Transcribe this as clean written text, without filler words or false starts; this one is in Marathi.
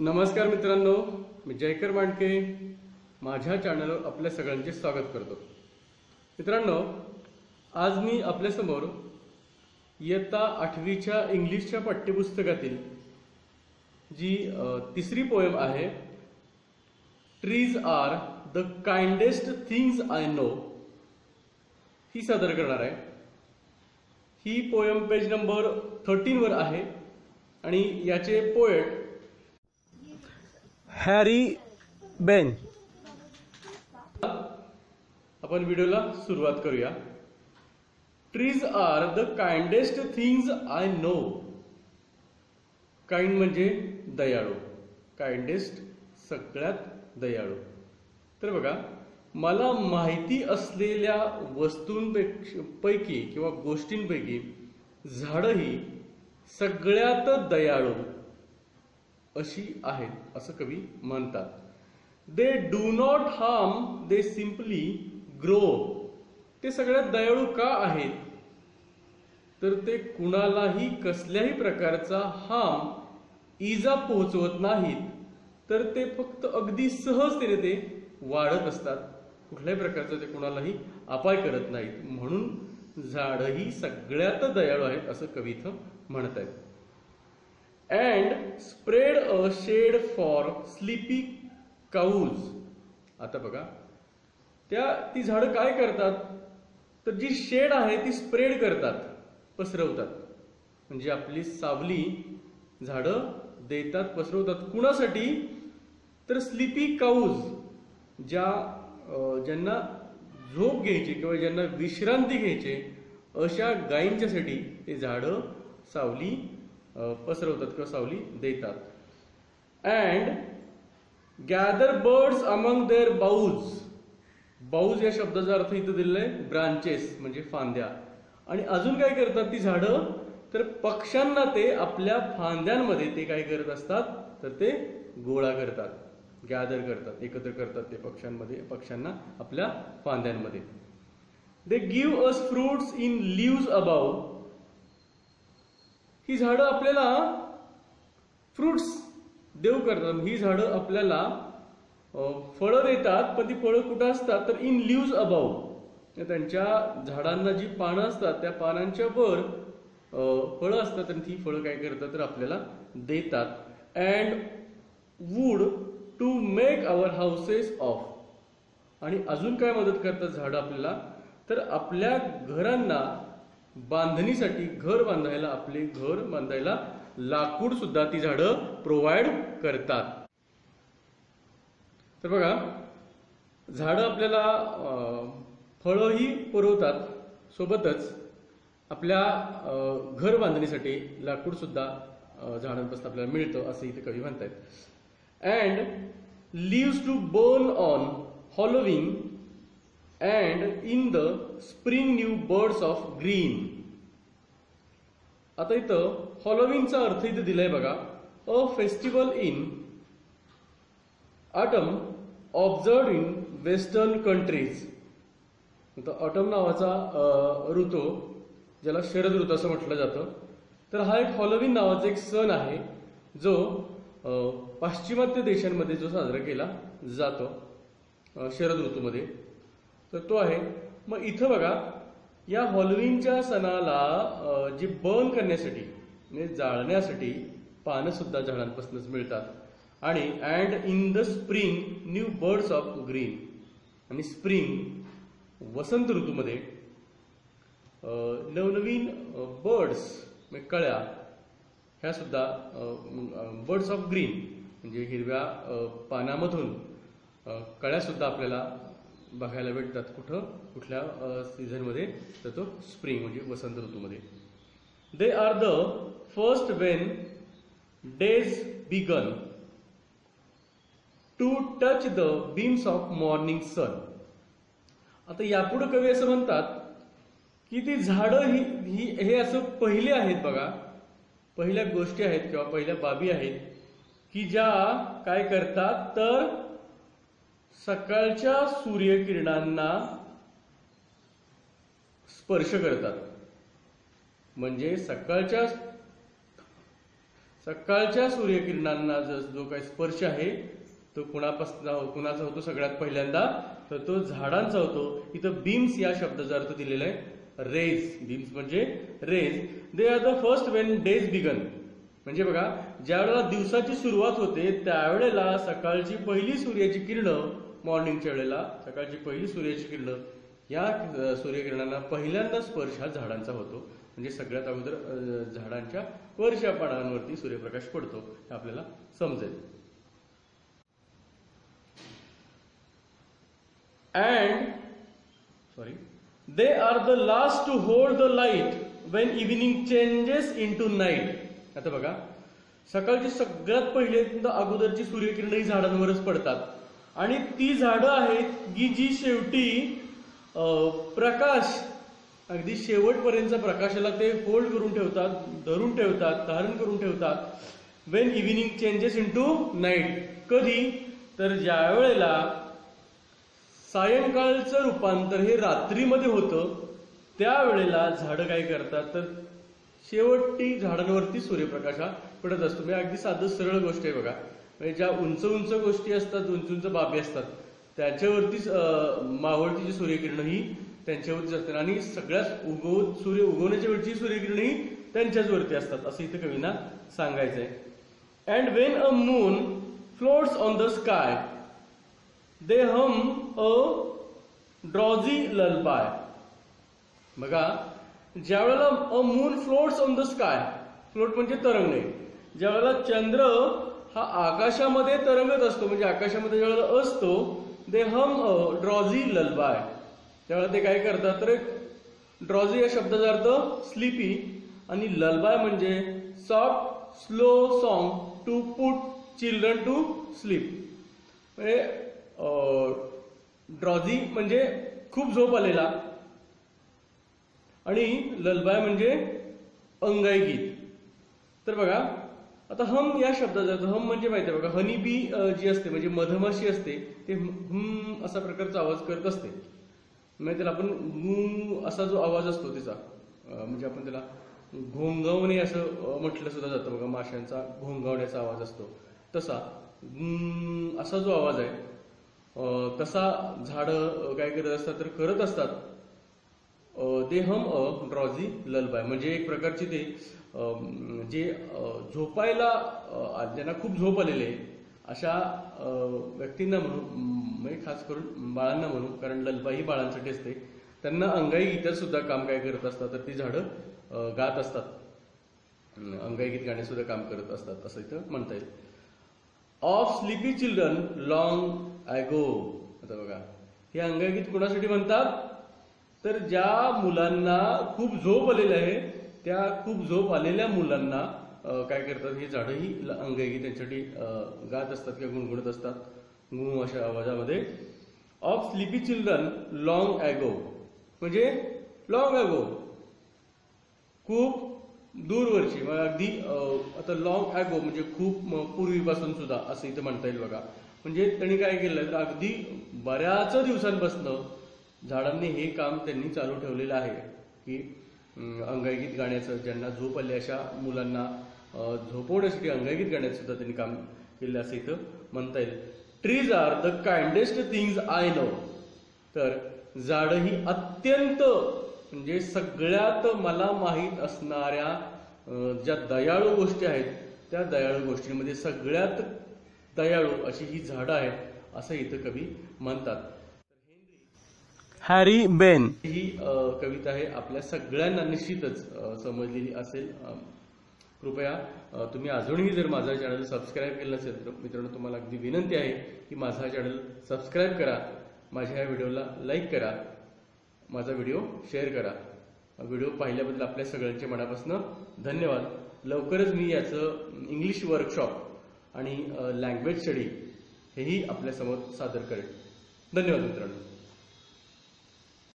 नमस्कार मित्रांनो, मी जयकर मांडके माझ्या चॅनलवर आपल्या सगळ्यांचे स्वागत करतो। मित्रांनो, आज मी आपल्यासमोर इयत्ता 8वीच्या इंग्लिशच्या पाठ्यपुस्तकातील जी तिसरी पोएम आहे, trees are the kindest things I know, ही सादर करणार आहे। ही पोएम पेज नंबर 13 वर आहे आणि याचे पोएट हॅरी बेन। आपण व्हिडिओला सुरुवात करूया। Trees are the kindest things I know. Kind म्हणजे दयाळू, काइंडेस्ट सगळ्यात दयाळू। तर बघा, मला माहिती असलेल्या वस्तूंपैकी किंवा गोष्टींपैकी झाडं ही सगळ्यात दयाळू अशी आहेत असं कवी म्हणतात। They do not harm, they simply grow. ते सगळ्यात दयाळू का आहेत? तर ते कुणालाही कसल्याही प्रकारचा हार्म, इजा पोहोचवत नाहीत, तर ते फक्त अगदी सहजतेने ते वाढत असतात। कुठल्याही प्रकारचा ते कुणालाही अपाय करत नाहीत, म्हणून झाडही सगळ्यात दयाळू आहेत असं कवी इथं म्हणत आहेत। And spread a shade for sleepy cows। आता बघा, ती झाडं काय करतात? तर जी शेड आहे ती स्प्रेड करतात, पसरवतात। म्हणजे आपली सावली झाडं देतात, पसरवतात। कुणासाठी? तर स्लीपी काऊज, ज्यांना झोप घ्यायची किंवा ज्यांना विश्रांती घ्यायची अशा गायींच्यासाठी ते झाडं सावली पसरवतात किंवा सावली देतात। And gather birds among their boughs. Boughs या शब्दाचा अर्थ इथं दिलेला आहे ब्रांचेस, म्हणजे फांद्या। आणि अजून काय करतात ती झाडं? तर पक्ष्यांना ते आपल्या फांद्यांमध्ये ते काय करत असतात? तर ते गोळा करतात, गॅदर करतात, एकत्र करतात ते पक्ष्यांना आपल्या फांद्यांमध्ये। They give us fruits in leaves above. ही झाडं आपल्याला फ्रुट्स देऊ करतात। ही झाडं आपल्याला फळं देतात, पण ती फळं कुठं असतात? तर इन लीव्स अबाव। त्यांच्या झाडांना जी पानं असतात त्या पानांच्या वर फळं असतात आणि ती फळं काय करतात? तर आपल्याला देतात। And wood to make our houses of. आणि अजून काय मदत करतात झाडं आपल्याला? तर आपल्या घरांना बांधणीसाठी, घर बांधायला, आपले घर बांधायला लाकूड सुद्धा ती झाडं प्रोव्हाइड करतात। तर बघा, झाडं आपल्याला फळंही पुरवतात, सोबतच आपल्या घर बांधणीसाठी लाकूड सुद्धा झाडांपासून आपल्याला मिळतं असं इथे कवी म्हणतात। And leaves to burn on Halloween and in the spring new birds of green. आता इथं हॉलोविंगचा अर्थ इथं दिलाय बघा, a festival in autumn observed in western countries. आता ऑटम नावाचा ऋतू, ज्याला शरद ऋतू असं म्हटलं जातं, तर हा एक हॉलोविन नावाचा एक सण आहे जो पाश्चिमात्य देशांमध्ये जो साजरा केला जातो शरद ऋतूमध्ये, तर तो आहे। मग इथं बघा, या हॉलोविनच्या सणाला जी बर्न करण्यासाठी म्हणजे जाळण्यासाठी पानं सुद्धा झाडांपासूनच मिळतात। आणि and in the spring new birds of green. आणि स्प्रिंग वसंत ऋतूमध्ये नवनवीन बर्ड्स म्हणजे कळ्या, ह्या सुद्धा बर्ड्स ऑफ ग्रीन म्हणजे हिरव्या पानामधून कळ्या सुद्धा आपल्याला बघायला भेटतात। कुठल्या सीझनमध्ये? तर तो स्प्रिंग म्हणजे वसंत ऋतूमध्ये। They are the first when days begin to touch the beams of morning sun. आता यापुढे कवी असं म्हणतात की ती झाडं हे असं पहिले आहेत बघा, पहिल्या गोष्टी आहेत किंवा पहिल्या बाबी आहेत की ज्या काय करतात? तर सकाळच्या सूर्यकिरणांना स्पर्श करतात। म्हणजे सकाळच्या सकाळच्या सूर्यकिरणांना जो काही स्पर्श आहे तो कुणाचा होतो सगळ्यात पहिल्यांदा, तर तो झाडांचा होतो. इथं बीम्स या शब्दाचा अर्थ दिलेला आहे रेज. बीम्स म्हणजे rays. They are the first when days begin. म्हणजे बघा, ज्या वेळेला दिवसाची सुरुवात होते त्यावेळेला सकाळची पहिली सूर्याची किरणं, मॉर्निंगच्या वेळेला सकाळची पहिली सूर्याची किरणं, या सूर्यकिरणांना पहिल्यांदा स्पर्श हा झाडांचा होतो. म्हणजे सगळ्यात अगोदर झाडांच्या वरच्या पानांवरती सूर्यप्रकाश पडतो हे आपल्याला समजेल. They are the last to hold the light when evening changes into night. आता बघा, सकाळची सगळ्यात पहिल्यांदा अगोदरची सूर्यकिरण ही झाडांवरच पडतात आणि ती झाडं आहेत की जी शेवटी प्रकाश अगदी शेवटपर्यंतच्या प्रकाशाला ते होल्ड करून ठेवतात, धरून ठेवतात, धारण करून ठेवतात. Wien evening changes into night. कधी? तर ज्या वेळेला सायंकाळचं रूपांतर हे रात्रीमध्ये होतं त्यावेळेला झाडं काय करतात, तर शेवटी झाडांवरती सूर्यप्रकाश हा पडत असतो. म्हणजे अगदी साधं सरळ गोष्ट आहे बघा. म्हणजे ज्या उंच उंच गोष्टी असतात, उंच उंच बाबी असतात, त्याच्यावरतीच मावळती जी सूर्यकिरण ही त्यांच्यावरतीच असतात आणि सगळ्यात सूर्य उगवण्याच्या वेळची सूर्यकिरण ही त्यांच्याच वरती असतात असं इथं कवींना सांगायचंय. And when a moon floats on the sky they hum a drowsy lullaby. बघा, ज्या वेळेला a moon floats on the sky, float म्हणजे तरंगणे, ज्या वेळेला चंद्र हा आकाशामध्ये तरंगत असतो, म्हणजे आकाशामध्ये ज्या वेळेला असतो, दे हम अ ड्रॉझी ललबाय, त्यावेळेला ते काय करतात, तर ड्रॉझी या शब्दाचा अर्थ स्लीपी आणि ललबाय म्हणजे soft slow song to put children to sleep. म्हणजे ड्रॉझी म्हणजे खूप झोप आलेला आणि ललबाय म्हणजे अंगाई गीत. तर बघा, आता हम या शब्दाचा अर्थ, हम म्हणजे माहिती आहे बघा, हनी बी जी असते म्हणजे मधमाशी असते ते हम असा प्रकारचा आवाज करत असते. म्हणजे त्याला आपण असा जो आवाज असतो तिचा म्हणजे आपण त्याला घोंगावणे असं म्हटलं सुद्धा जातं बघा. माशांचा घोंगावण्याचा आवाज असतो तसा असा जो आवाज आहे तसा झाडं काय करत असतात, तर करत असतात. दे हम अ ड्रॉझी ललबाय म्हणजे एक प्रकारची ते जे झोपायला ज्यांना खूप झोप आलेली आहे अशा व्यक्तींना म्हणून, म्हणजे खास करून बाळांना म्हणून, कारण ललबाई ही बाळांसाठी असते, त्यांना अंगाई गीतात सुद्धा काम काय करत असतात, तर ती झाडं गात असतात, अंगाई गीत गाणे सुद्धा काम करत असतात असं इथं म्हणता येईल. Of sleepy children long ago. आता बघा, हे अंगाई गीत कोणासाठी म्हणतात, तर ज्या मुलांना खूप झोप आलेली आहे त्या खूप झोप आलेल्या मुलांना काय करतात, ही झाडं ही अंगाई गीत त्यांच्यासाठी गात असतात किंवा गुणगुणत असतात गु अशा आवाजामध्ये. Of sleepy children long ago म्हणजे लॉंग ॲगो खूप दूरवरची, अगदी आता लॉंग ॲगो म्हणजे खूप पूर्वीपासून सुद्धा असं इथं म्हणता येईल बघा. म्हणजे त्यांनी काय केलं, तर अगदी बऱ्याच दिवसांपासून झाडांनी हे काम त्यांनी चालू ठेवलेलं आहे की अंगाई गीत गाण्याचं, ज्यांना झोप आली अशा मुलांना झोपवण्यासाठी अंगाई गीत गाण्याचं सुद्धा त्यांनी काम केलं असं इथं म्हणता येईल. Trees are the kindest things I know. तर झाडं ही अत्यंत म्हणजे सगळ्यात मला माहीत असणाऱ्या ज्या दयाळू गोष्टी आहेत त्या दयाळू गोष्टींमध्ये सगळ्यात दयाळू अशी ही झाडं आहेत असं इथं कवी म्हणतात. हॅरी बेन ही कविता आहे आपल्या सगळ्यांना निश्चितच समजलेली असेल. कृपया तुम्ही अजूनही जर माझा चॅनल सबस्क्राईब केलं नसेल तर मित्रांनो तुम्हाला अगदी विनंती आहे की माझा चॅनल सबस्क्राईब करा, माझ्या ह्या व्हिडिओला लाईक करा, माझा व्हिडिओ शेअर करा. व्हिडिओ पाहिल्याबद्दल आपल्या सगळ्यांच्या मनापासून धन्यवाद. लवकरच मी याचं इंग्लिश वर्कशॉप आणि लँग्वेज स्टडी हेही आपल्यासमोर सादर करेन. धन्यवाद मित्रांनो.